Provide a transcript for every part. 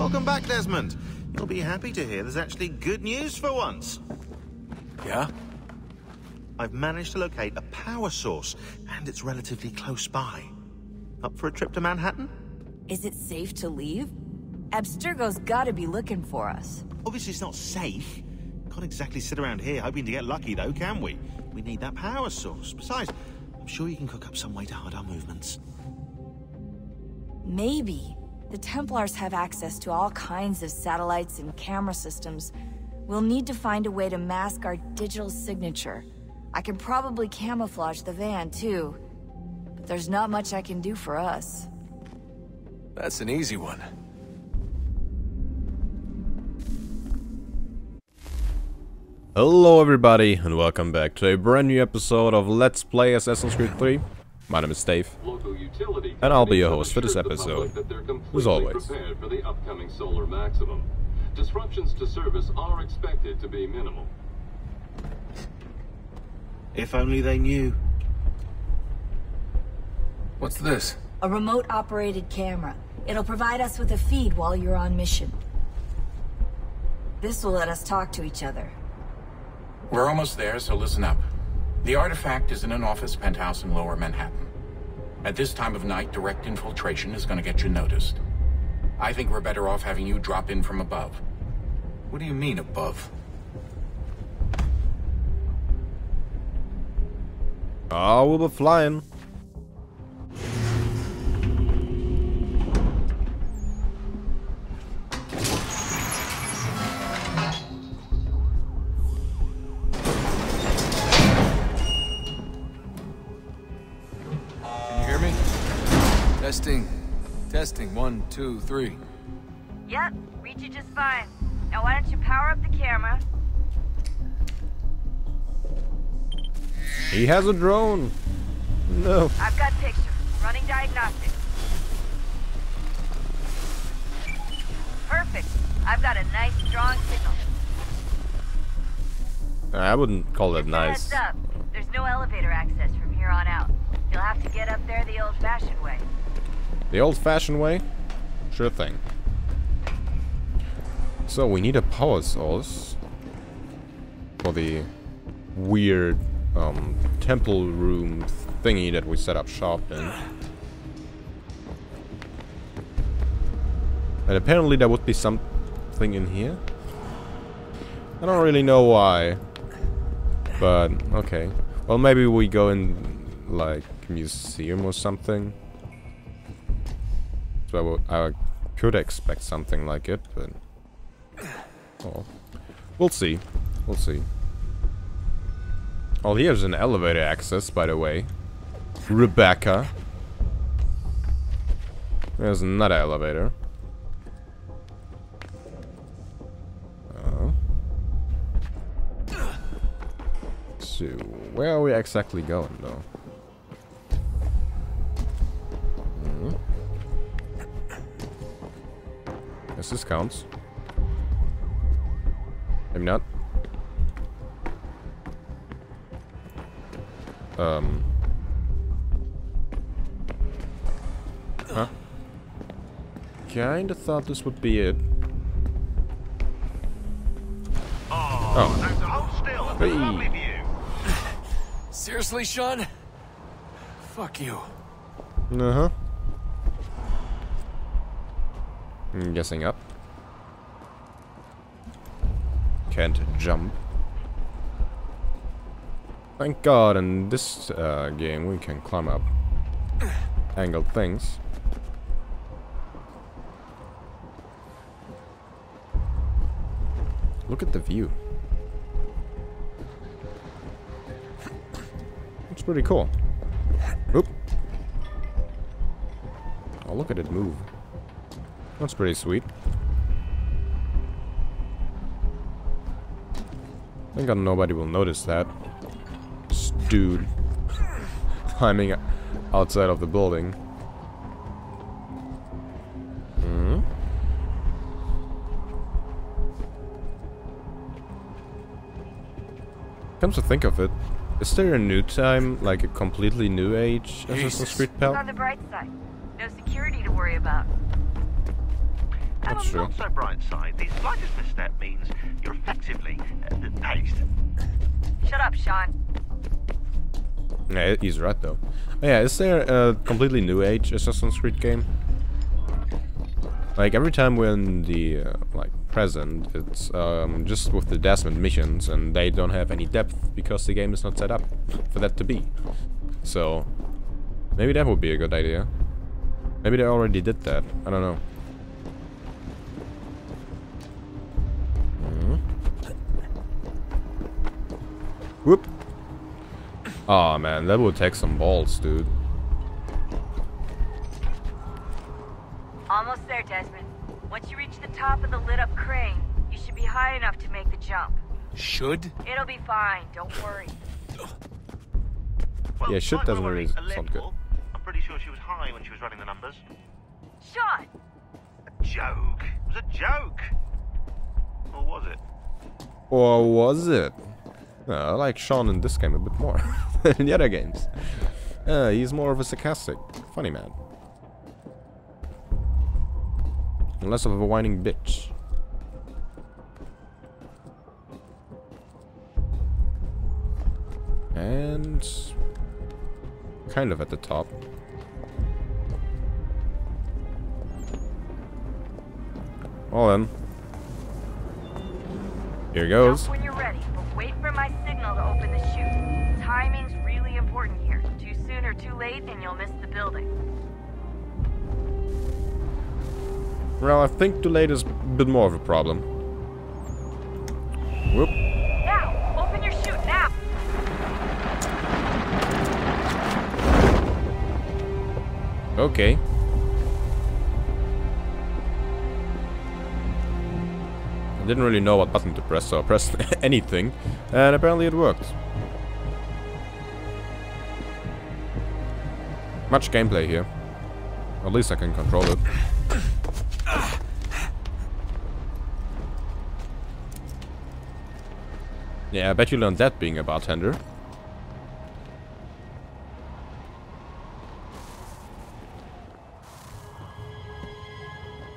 Welcome back, Desmond. You'll be happy to hear there's actually good news for once. Yeah? I've managed to locate a power source, and it's relatively close by. Up for a trip to Manhattan? Is it safe to leave? Abstergo's gotta be looking for us. Obviously it's not safe. Can't exactly sit around here hoping to get lucky though, can we? We need that power source. Besides, I'm sure you can cook up some way to hide our movements. Maybe. The Templars have access to all kinds of satellites and camera systems. We'll need to find a way to mask our digital signature. I can probably camouflage the van too. But there's not much I can do for us. That's an easy one. Hello everybody, and welcome back to a brand new episode of Let's Play Assassin's Creed 3. My name is Dave, and I'll be your host for this episode, as always. For the upcoming solar maximum. Disruptions to service are expected to be minimal. If only they knew. What's this? A remote-operated camera. It'll provide us with a feed while you're on mission. This will let us talk to each other. We're almost there, so listen up. The artifact is in an office penthouse in Lower Manhattan. At this time of night, direct infiltration is going to get you noticed. I think we're better off having you drop in from above. What do you mean, above? Oh, we'll be flying. Testing, 1, 2, 3. Yep, reach you just fine. Now why don't you power up the camera? He has a drone. No. I've got pictures. Running diagnostics. Perfect. I've got a nice, strong signal. I wouldn't call that nice. Heads up. There's no elevator access from here on out. You'll have to get up there the old-fashioned way. The old-fashioned way? Sure thing. So we need a power source for the weird temple room thingy that we set up shop in. And apparently there would be something in here. I don't really know why, but okay. Well, maybe we go in like a museum or something. So I could expect something like it, but oh, we'll see. We'll see. Oh, here's an elevator access, by the way. Rebecca. There's another elevator. So, where are we exactly going, though? Yes, this counts. Maybe not. Huh? Kinda thought this would be it. Oh, that's a hold still. That's a lovely view. Seriously, Sean? Fuck you. Uh-huh. I'm guessing up. Can't jump. Thank God in this game we can climb up angled things. Look at the view. It's pretty cool. Oop. Oh, look at it move. That's pretty sweet. I think nobody will notice that. This dude climbing outside of the building. Come to think of it, is there a new time, like a completely new age Assassin's Creed, pal? On the bright side, no security to worry about. on the not so bright side, the slightest misstep means you're effectively paced. Shut up, Sean. Yeah, he's right though. Oh, yeah, is there a completely new age Assassin's Creed game? Like every time we're in the like present, it's just with the Desmond missions, and they don't have any depth because the game is not set up for that to be. So maybe that would be a good idea. Maybe they already did that. I don't know. Whoop. Oh man, that would take some balls, dude. Almost there, Desmond. Once you reach the top of the lit-up crane, you should be high enough to make the jump. Should? It'll be fine, don't worry. Well, Yeah, should doesn't really sound good. I'm pretty sure she was high when she was running the numbers. Sean! A joke. It was a joke. Or was it? Or was it? I like Sean in this game a bit more than in the other games. He's more of a sarcastic, funny man. And less of a whining bitch. And kind of at the top. Well then. Here goes. Jump when you're ready, but wait for my signal to open the chute. Timing's really important here. Too soon or too late, and you'll miss the building. Well, I think too late is a bit more of a problem. Whoop. Now! Open your chute, now! Okay. I didn't really know what button to press, so I pressed anything, and apparently it worked. Much gameplay here. At least I can control it. Yeah, I bet you learned that being a bartender.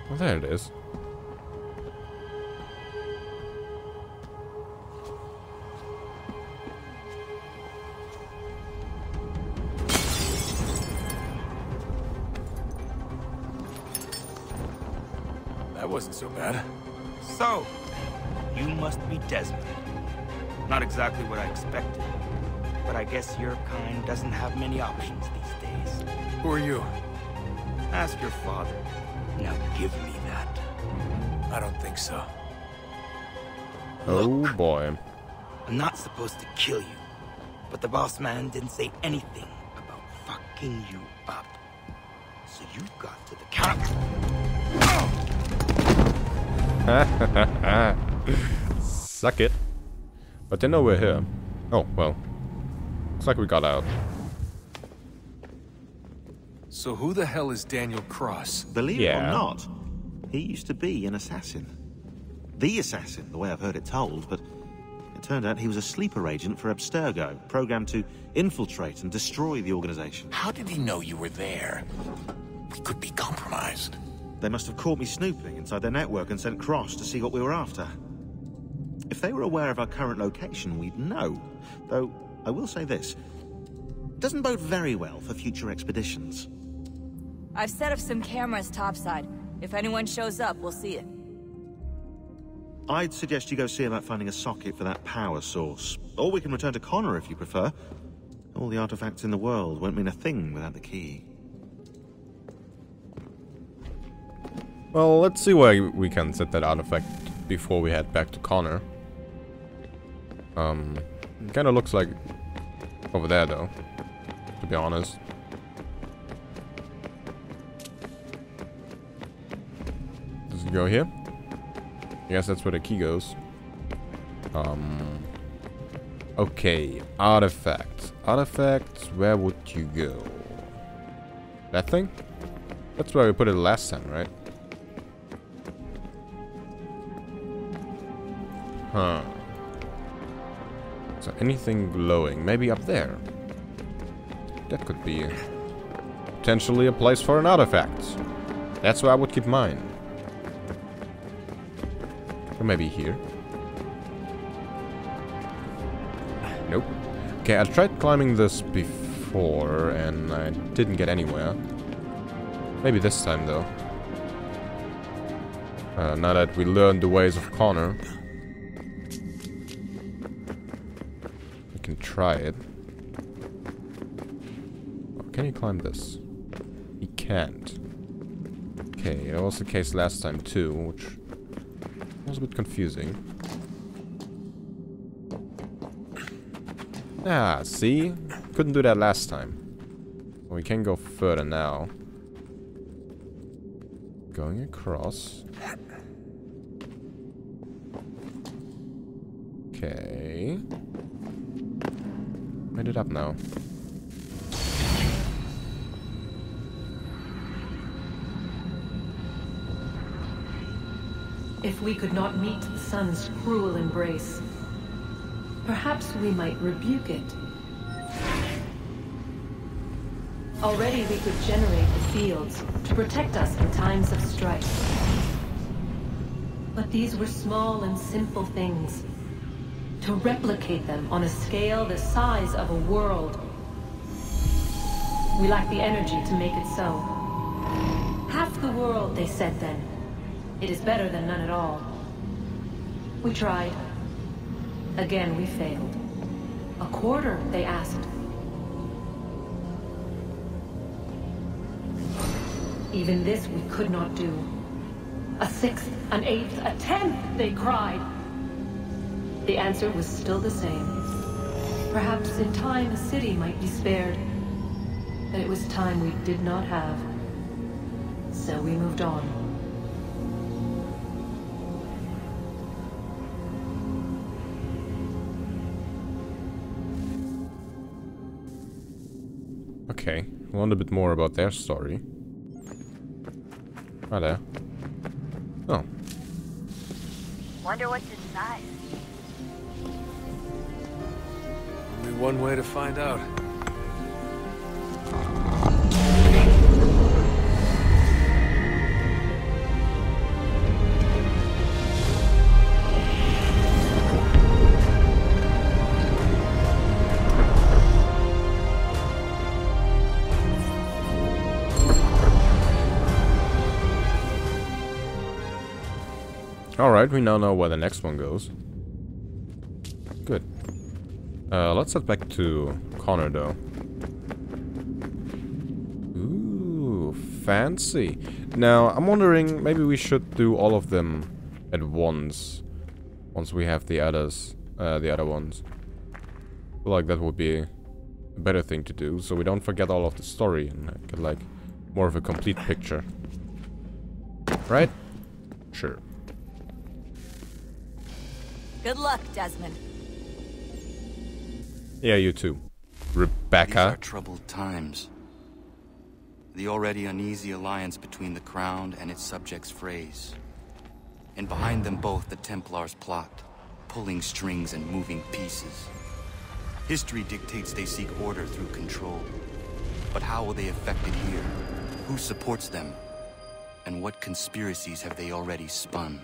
Well, there it is. That wasn't so bad. So, you must be Desmond. Not exactly what I expected, but I guess your kind doesn't have many options these days. Who are you? Ask your father. Now give me that. I don't think so. Oh boy. I'm not supposed to kill you, but the boss man didn't say anything about fucking you up. So you've got to the counter. Suck it. But they know we're here. Oh, well. Looks like we got out. So who the hell is Daniel Cross? Believe it or not, he used to be an assassin. The assassin, the way I've heard it told, but it turned out he was a sleeper agent for Abstergo, programmed to infiltrate and destroy the organization. How did he know you were there? We could be compromised. They must have caught me snooping inside their network and sent Cross to see what we were after. If they were aware of our current location, we'd know. Though, I will say this. It doesn't bode very well for future expeditions. I've set up some cameras topside. If anyone shows up, we'll see it. I'd suggest you go see about finding a socket for that power source. Or we can return to Connor if you prefer. All the artifacts in the world won't mean a thing without the key. Well, let's see where we can set that artifact before we head back to Connor. Kinda looks like over there though, to be honest. Does it go here? I guess that's where the key goes. Okay, artifacts. Artifacts, where would you go? That thing? That's where we put it last time, right? Huh. So anything glowing? Maybe up there. That could be potentially a place for an artifact. That's where I would keep mine. Or maybe here. Nope. Okay, I tried climbing this before and I didn't get anywhere. Maybe this time though. Now that we learned the ways of Connor, we can try it. Oh, can you climb this? He can't. Okay, that was the case last time too, which was a bit confusing. Ah, see? Couldn't do that last time. We can go further now. Going across. Okay. Made it up now. If we could not meet the sun's cruel embrace, perhaps we might rebuke it. Already we could generate the fields to protect us in times of strife. But these were small and simple things. To replicate them on a scale the size of a world, we lack the energy to make it so. Half the world, they said then. It is better than none at all. We tried. Again, we failed. A quarter, they asked. Even this we could not do. A sixth, an eighth, a tenth, they cried. The answer was still the same. Perhaps in time a city might be spared. But it was time we did not have. So we moved on. Okay, I wonder a bit more about their story. Hi there. Oh. Wonder what's inside. Only one way to find out. Alright, we now know where the next one goes. Good. Let's head back to Connor, though. Ooh, fancy. Now, I'm wondering, maybe we should do all of them at once. Once we have the others, the other ones. I feel like that would be a better thing to do, so we don't forget all of the story and get, like, more of a complete picture. Right? Sure. Good luck, Desmond. Yeah, you too. Rebecca. These are troubled times. The already uneasy alliance between the Crown and its subjects frays. And behind them both the Templars plot, pulling strings and moving pieces. History dictates they seek order through control. But how will they affect it here? Who supports them? And what conspiracies have they already spun?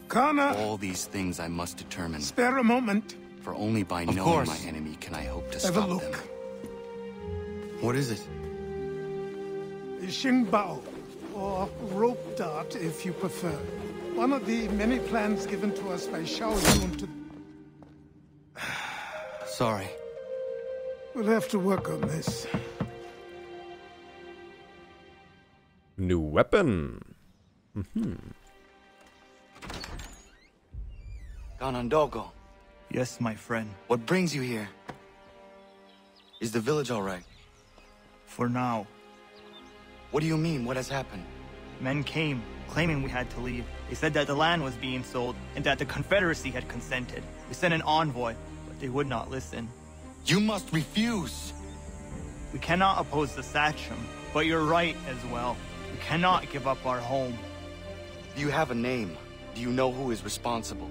Connor! All these things I must determine. Spare a moment. For only by knowing my enemy can I hope to stop them. What is it? Xingbao, or rope dart if you prefer. One of the many plans given to us by Xiao Yun to... Sorry. We'll have to work on this. New weapon. Ganondogo, Yes, my friend. what brings you here? Is the village all right? For now. What do you mean? What has happened? Men came, claiming we had to leave. They said that the land was being sold, and that the Confederacy had consented. We sent an envoy, but they would not listen. You must refuse! We cannot oppose the Sachem, but you're right as well. We cannot give up our home. Do you have a name? Do you know who is responsible?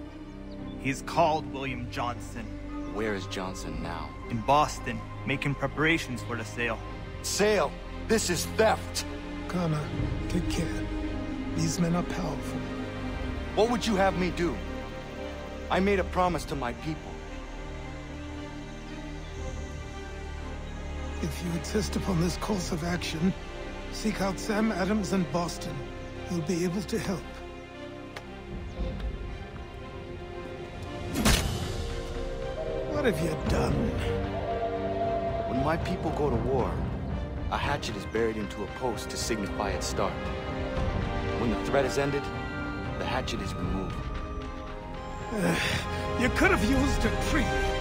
He's called William Johnson. Where is Johnson now? In Boston, making preparations for the sale. Sale! This is theft! Connor, take care. These men are powerful. What would you have me do? I made a promise to my people. If you insist upon this course of action, seek out Sam Adams in Boston. He'll be able to help. What have you done? When my people go to war, a hatchet is buried into a post to signify its start. When the threat is ended, the hatchet is removed. You could have used a tree.